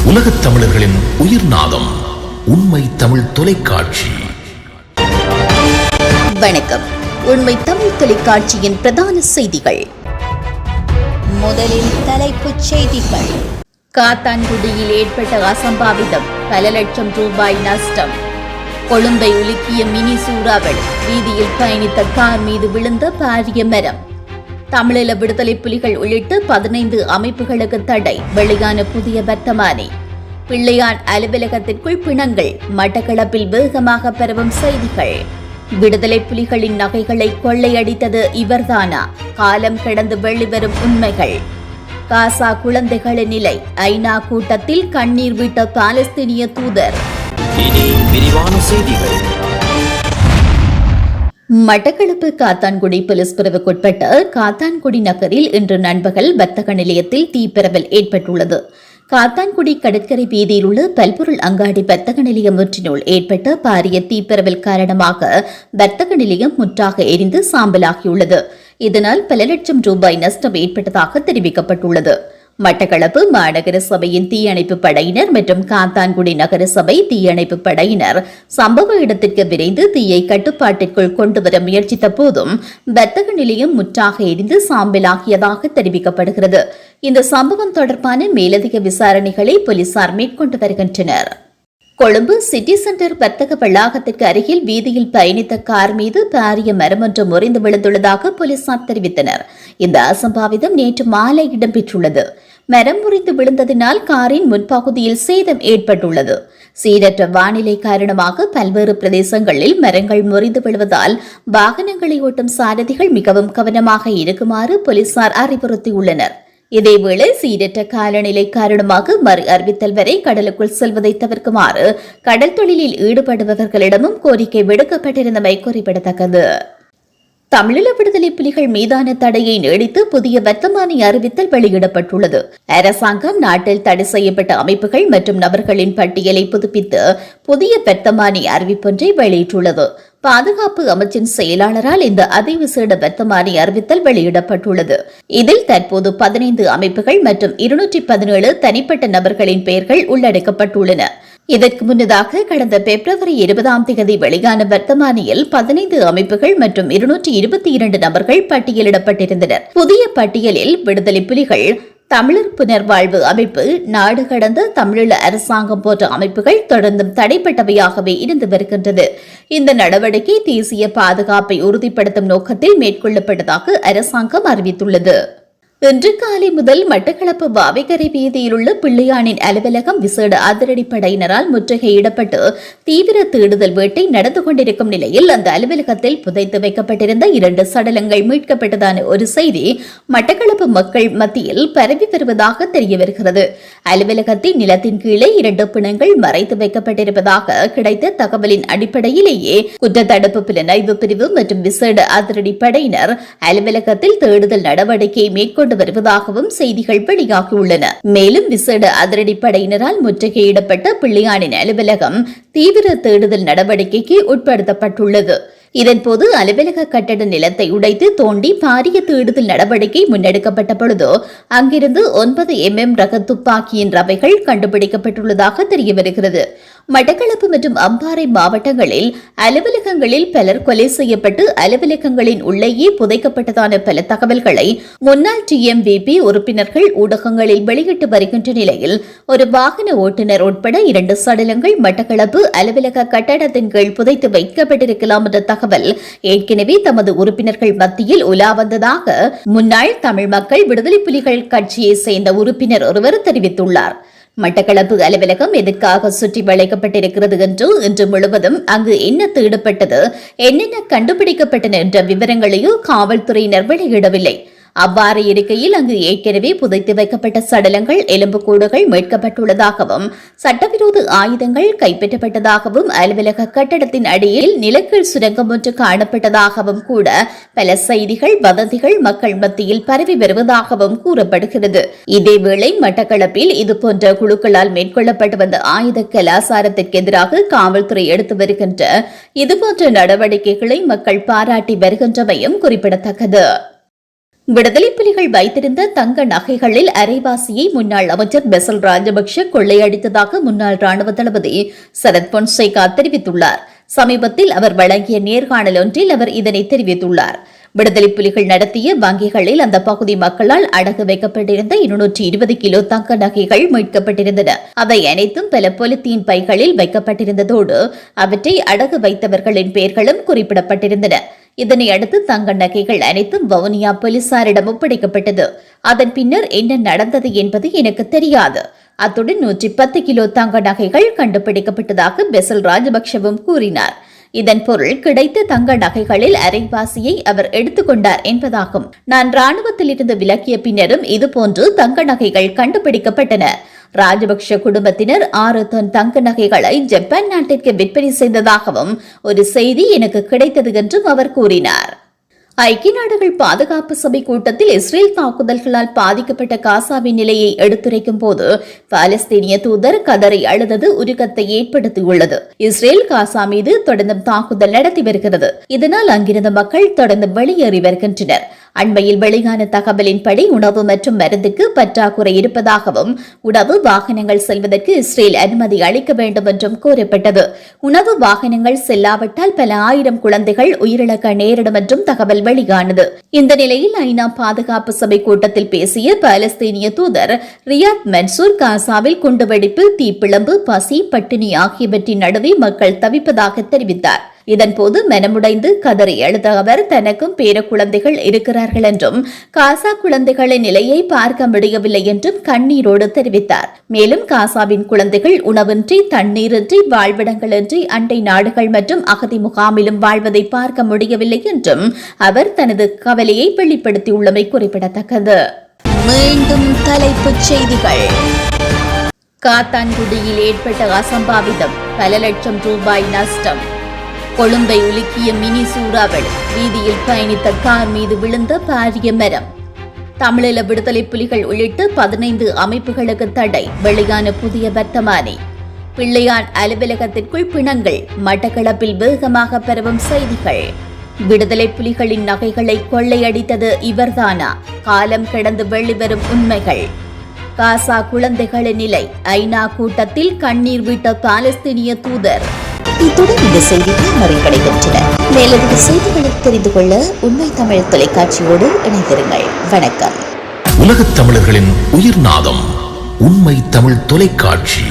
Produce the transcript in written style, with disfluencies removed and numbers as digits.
உலகத் தமிழர்களின் உயிர்நாதம் உண்மை தமிழ் தொலைக்காட்சி. வணக்கம். உண்மை தமிழ் தொலைக்காட்சியின் பிரதான செய்திகள். முதலில் தலைப்புச் செய்திகள். காத்தான்குடியில் ஏற்பட்ட அசம்பாவிதம், பல லட்சம் ரூபாய் நஷ்டம். கொழும்பை உலுக்கிய மினி சூறாவளி, வீதியில் பயணித்த கார் மீது விழுந்த பாரிய மரம். தமிழீழ விடுதலை புலிகள் உள்ளிட்ட 15 அமைப்புகளுக்கு தடை, வெளியான புதிய வர்த்தமானி. பிள்ளையான் அலுவலகத்திற்குள் பிணங்கள், மட்டக்களப்பில் வேகமாக பரவும் செய்திகள். விடுதலை புலிகளின் நகைகளை கொள்ளையடித்தது இவர்தானா? காலம் கடந்து வெளிவரும் உண்மைகள். காசா குழந்தைகளின் நிலை, ஐநா கூட்டத்தில் கண்ணீர் விட்ட பாலஸ்தீனிய தூதர். இனி விரிவான செய்திகள். மட்டக்களப்பு காத்தான்குடி போலீஸ் பிரிவுக்குட்பட்ட காத்தான்குடி நகரில் இன்று நண்பகல் வர்த்தக நிலையத்தில் தீப்பரவல் ஏற்பட்டுள்ளது. காத்தான்குடி கடற்கரை வீதியில் உள்ள பல்பொருள் அங்காடி வர்த்தக நிலையம் ஒன்றினுள் ஏற்பட்ட பாரிய தீப்பரவல் காரணமாக வர்த்தக நிலையம் முற்றாக எரிந்து சாம்பலாகியுள்ளது. இதனால் பல லட்சம் ரூபாய் நஷ்டம் ஏற்பட்டதாக தெரிவிக்கப்பட்டுள்ளது. மட்டக்களப்பு மாநகர சபையின் தீயணைப்பு படையினர் மற்றும் காத்தான்குடி நகர சபை தீயணைப்பு படையினர் சம்பவ இடத்திற்கு விரைந்து தீயை கட்டுப்பாட்டிற்குள் கொண்டுவர முயற்சித்த போதும் வர்த்தக நிலையம் முற்றாக எரிந்து சாம்பலாகியதாக தெரிவிக்கப்படுகிறது. இந்த சம்பவம் தொடர்பான மேலதிக விசாரணைகளை போலீசார் மேற்கொண்டு வருகின்றனர். கொழும்பு சிட்டி சென்டர் வர்த்தக வளாகத்திற்கு அருகில் வீதியில் பயணித்த கார் மீது பாரிய மரம் ஒன்று முறிந்து விழுந்துள்ளதாக போலீசார் தெரிவித்தனர். இந்த அசம்பாவிதம் நேற்று மாலை இடம்பெற்றுள்ளது. மரம் முறிந்து விழுந்ததினால் காரின் முன்பகுதியில் சேதம் ஏற்பட்டுள்ளது. சீரற்ற வானிலை காரணமாக பல்வேறு பிரதேசங்களில் மரங்கள் முறிந்து விழுவதால் வாகனங்களை ஓட்டும் சாரதிகள் மிகவும் கவனமாக இருக்குமாறு போலீசார் அறிவுறுத்தியுள்ளனர். இதேவேளை சீரற்ற காலநிலை காரணமாக மறு அறிவித்தல் வரை கடலுக்குள் செல்வதை தவிர்க்குமாறு கடல் தொழிலில் ஈடுபடுபவர்களிடமும் கோரிக்கை விடுக்கப்பட்டிருந்தமை குறிப்பிடத்தக்கது. தமிழீழ விடுதலை புலிகள் மீதான தடையை நீடித்து புதிய வர்த்தமானி அறிவித்தல் வெளியிடப்பட்டுள்ளது. அரசாங்கம் நாட்டில் தடை செய்யப்பட்ட அமைப்புகள் மற்றும் நபர்களின் பட்டியலை புதுப்பித்து புதிய வர்த்தமானி அறிவிப்பொன்றை வெளியிட்டுள்ளது. பாதுகாப்பு அமைச்சின் செயலாளரால் இந்த அதிவிசேட வர்த்தமானி அறிவித்தல் வெளியிடப்பட்டுள்ளது. இதில் தற்போது 15 அமைப்புகள் மற்றும் 217 தனிப்பட்ட நபர்களின் பெயர்கள் உள்ளடக்கப்பட்டுள்ளன. இதற்கு முன்னதாக கடந்த பிப்ரவரி 20 வெளியான வர்த்தமானியில் 15 அமைப்புகள் மற்றும் 222 நபர்கள் பட்டியலிடப்பட்டிருந்தனர். புதிய பட்டியலில் விடுதலை புலிகள், தமிழர் புனர்வாழ்வு அமைப்பு, நாடு கடந்த தமிழீழ அரசாங்கம் போன்ற அமைப்புகள் தொடர்ந்தும் தடைப்பட்டவையாகவே இருந்து வருகின்றது. இந்த நடவடிக்கை தேசிய பாதுகாப்பை உறுதிப்படுத்தும் நோக்கத்தில் மேற்கொள்ளப்பட்டதாக அரசாங்கம் அறிவித்துள்ளது. இன்று காலை முதல் மட்டக்களப்பு வாவைக்கரை வீதியில் உள்ள பிள்ளையானின் அலுவலகம் விசேட அதிரடிப்படையினரால் முற்றுகையிடப்பட்டு தீவிர தேடுதல் வேட்டை நடந்து கொண்டிருக்கும் நிலையில் அந்த அலுவலகத்தில் புதைத்து வைக்கப்பட்டிருந்த 2 சடலங்கள் மீட்கப்பட்டதான ஒரு செய்தி மட்டக்களப்பு மக்கள் மத்தியில் பரவி வருவதாக தெரிய வருகிறது. அலுவலகத்தின் நிலத்தின் கீழே 2 பிணங்கள் மறைத்து வைக்கப்பட்டிருப்பதாக கிடைத்த தகவலின் அடிப்படையிலேயே குற்றத்தடுப்பு புலனாய்வு பிரிவு மற்றும் விசேட அதிரடிப்படையினர் அலுவலகத்தில் தேடுதல் நடவடிக்கை மேற்கொண்டு வருவதாகவும் செய்திகள் வெளியாகியுள்ளன. மேலும் விசேட அதிரடிப்படையினரால் முற்றுகையிடப்பட்ட பிள்ளையானின் அலுவலகம் தீவிர தேடுதல் நடவடிக்கைக்கு உட்படுத்தப்பட்டுள்ளது. இதன்போது அலுவலக கட்டட நிலத்தை உடைத்து தோண்டி பாரிய தேடுதல் நடவடிக்கை முன்னெடுக்கப்பட்ட பொழுது அங்கிருந்து 9 mm ரக துப்பாக்கியின் ரவைகள் கண்டுபிடிக்கப்பட்டுள்ளதாக தெரிய வருகிறது. மட்டக்களப்பு மற்றும் அம்பாறை மாவட்டங்களில் அலுவலகங்களில் பலர் கொலை செய்யப்பட்டு அலுவலகங்களின் உள்ளேயே புதைக்கப்பட்டதான பல தகவல்களை முன்னாள் TMVP உறுப்பினர்கள் ஊடகங்களில் வெளியிட்டு வருகின்ற நிலையில் ஒரு வாகன ஓட்டுநர் உட்பட 2 சடலங்கள் மட்டக்களப்பு அலுவலக கட்டடத்தின் கீழ் புதைத்து வைக்கப்பட்டிருக்கலாம் என்ற தகவல் ஏற்கனவே தமது உறுப்பினர்கள் மத்தியில் உலா வந்ததாக முன்னாள் தமிழ் மக்கள் விடுதலை புலிகள் கட்சியை சேர்ந்த உறுப்பினர் ஒருவர் தெரிவித்துள்ளார். மட்டக்களப்பு அலுவலகம் எதற்காக சுற்றி வளைக்கப்பட்டிருக்கிறது என்று இன்று முழுவதும் அங்கு என்ன தேடப்பட்டது, என்னென்ன கண்டுபிடிக்கப்பட்டன என்ற விவரங்களையோ காவல்துறையினர் வெளியிடவில்லை. அவ்வாறு இருக்கையில் அங்கு ஏற்கனவே புதைத்து வைக்கப்பட்ட சடலங்கள், எலும்புக்கூடுகள் மீட்கப்பட்டுள்ளதாகவும் சட்டவிரோத ஆயுதங்கள் கைப்பற்றப்பட்டதாகவும் அலுவலக கட்டடத்தின் அடியில் நிலக்கீழ் சுரங்கம் ஒன்று காணப்பட்டதாகவும் கூட பல செய்திகள், வதந்திகள் மக்கள் மத்தியில் பரவி வருவதாகவும் கூறப்படுகிறது. இதேவேளை மட்டக்களப்பில் இதுபோன்ற குழுக்களால் மேற்கொள்ளப்பட்டு வந்த ஆயுத கலாசாரத்திற்கு எதிராக காவல்துறை எடுத்து வருகின்ற இதுபோன்ற நடவடிக்கைகளை மக்கள் பாராட்டி வருகின்றமையும் குறிப்பிடத்தக்கது. விடுதலை புலிகள் வைத்திருந்த தங்க நகைகளில் அரைவாசியை முன்னாள் அமைச்சர் பெசல் ராஜபக்ஷ கொள்ளையடித்ததாக முன்னாள் ராணுவ தளபதி சரத் பொன்சேகா தெரிவித்துள்ளார். சமீபத்தில் அவர் வழங்கிய நேர்காணல் ஒன்றில் அவர் இதனை தெரிவித்துள்ளார். விடுதலை புலிகள் நடத்திய வங்கிகளில் அந்த பகுதி மக்களால் அடகு வைக்கப்பட்டிருந்த 220 கிலோ தங்க நகைகள் மீட்கப்பட்டிருந்தன. அவை அனைத்தும் பல பொலித்தீன் பைகளில் வைக்கப்பட்டிருந்ததோடு அவற்றை அடகு வைத்தவர்களின் பெயர்களும் குறிப்பிடப்பட்டிருந்தன. இதனை அடுத்து தங்க நகைகள் அனைத்தும் வவுனியா போலீசாரிடம் ஒப்படைக்கப்பட்டது. அதன் பின்னர் என்ன நடந்தது என்பது எனக்கு தெரியாது. அத்துடன் 110 கிலோ தங்க நகைகள் கண்டுபிடிக்கப்பட்டதாக பெசல் ராஜபக்ஷவும் கூறினார். இதன் பொருள் கிடைத்த தங்க நகைகளில் அரைவாசியை அவர் எடுத்துக்கொண்டார் என்பதாகும். நான் ராணுவத்தில் இருந்து விலக்கிய பின்னரும் இதுபோன்று தங்க நகைகள் கண்டுபிடிக்கப்பட்டன. ராஜபக்ஷ குடும்பத்தினர் 6 டன் தங்க நகைகளை ஜப்பான் நாட்டிற்கு விற்பனை செய்ததாகவும் ஒரு செய்தி எனக்கு கிடைத்தது என்றும் அவர் கூறினார். ஐக்கிய நாடுகள் பாதுகாப்பு சபை கூட்டத்தில் இஸ்ரேல் தாக்குதல்களால் பாதிக்கப்பட்ட காசாவின் நிலையை எடுத்துரைக்கும் போது பாலஸ்தீனிய தூதர் கதறி அழுதது உருக்கத்தை ஏற்படுத்தியுள்ளது. இஸ்ரேல் காசா மீது தொடர்ந்து தாக்குதல் நடத்தி வருகிறது. இதனால் அங்கிருந்த மக்கள் தொடர்ந்து வெளியேறி வருகின்றனர். அண்மையில் வெளியான தகவலின்படி உணவு மற்றும் மருந்துக்கு பற்றாக்குறை இருப்பதாகவும் உணவு வாகனங்கள் செல்வதற்கு இஸ்ரேல் அனுமதி அளிக்க வேண்டும் என்றும் கூறப்பட்டது. உணவு வாகனங்கள் செல்லாவிட்டால் பல ஆயிரம் குழந்தைகள் உயிரிழக்க நேரிடும் என்றும் தகவல் வெளியானது. இந்த நிலையில் ஐநா பாதுகாப்பு சபை கூட்டத்தில் பேசிய பாலஸ்தீனிய தூதர் ரியாத் மன்சூர் காசாவில் குண்டுவெடிப்பு, தீப்பிழம்பு, பசி, பட்டினி ஆகியவற்றின் நடுவே மக்கள் தவிப்பதாக தெரிவித்தார். இதன்போது மனமுடைந்து கதறி அழுத அவர் தனக்கும் பேர குழந்தைகள் இருக்கிறார்கள் என்றும் காசா குழந்தைகளின் நிலையை பார்க்க முடியவில்லை என்றும் கண்ணீரோடு தெரிவித்தார். மேலும் காசாவின் குழந்தைகள் உணவின்றி, தண்ணீரின்றி, வாழ்விடங்களின்றி அண்டை நாடுகள் மற்றும் அகதி முகாமிலும் வாழ்வதை பார்க்க முடியவில்லை என்றும் அவர் தனது கவலையை வெளிப்படுத்தியுள்ளமை குறிப்பிடத்தக்கது. மீண்டும் தலைப்புச் செய்திகள். காத்தான்குடியில் ஏற்பட்ட அசம்பாவிதம், பல லட்சம் ரூபாய் நஷ்டம். கொழும்பை உலுக்கிய மினி சூறாவளி, வீதியில் பயணித்த கார் மீது விழுந்த பாரிய மரம். தமிழீழ விடுதலை புலிகள் உள்ளிட்ட 15 அமைப்புகளுக்கு தடை, வெளியான புதிய வர்த்தமானி. பிள்ளையான் அலுவலகத்திற்குள் பிணங்கள், மட்டக்களப்பில் வேகமாக பரவும் செய்திகள். விடுதலை புலிகளின் நகைகளை கொள்ளையடித்தது இவர்தானா? காலம் கடந்து வெளிவரும் உண்மைகள். காசா குழந்தைகளின் நிலை, ஐநா கூட்டத்தில் கண்ணீர் விட்ட பாலஸ்தீனிய தூதர். இத்துடன் இந்த செய்திகள் நிறைவடைகின்றன. மேலதிக செய்திகளை தெரிந்து கொள்ள உண்மை தமிழ் தொலைக்காட்சியோடு இணைந்திருங்கள். வணக்கம். உலகத் தமிழர்களின் உயிர்நாதம் உண்மை தமிழ் தொலைக்காட்சி.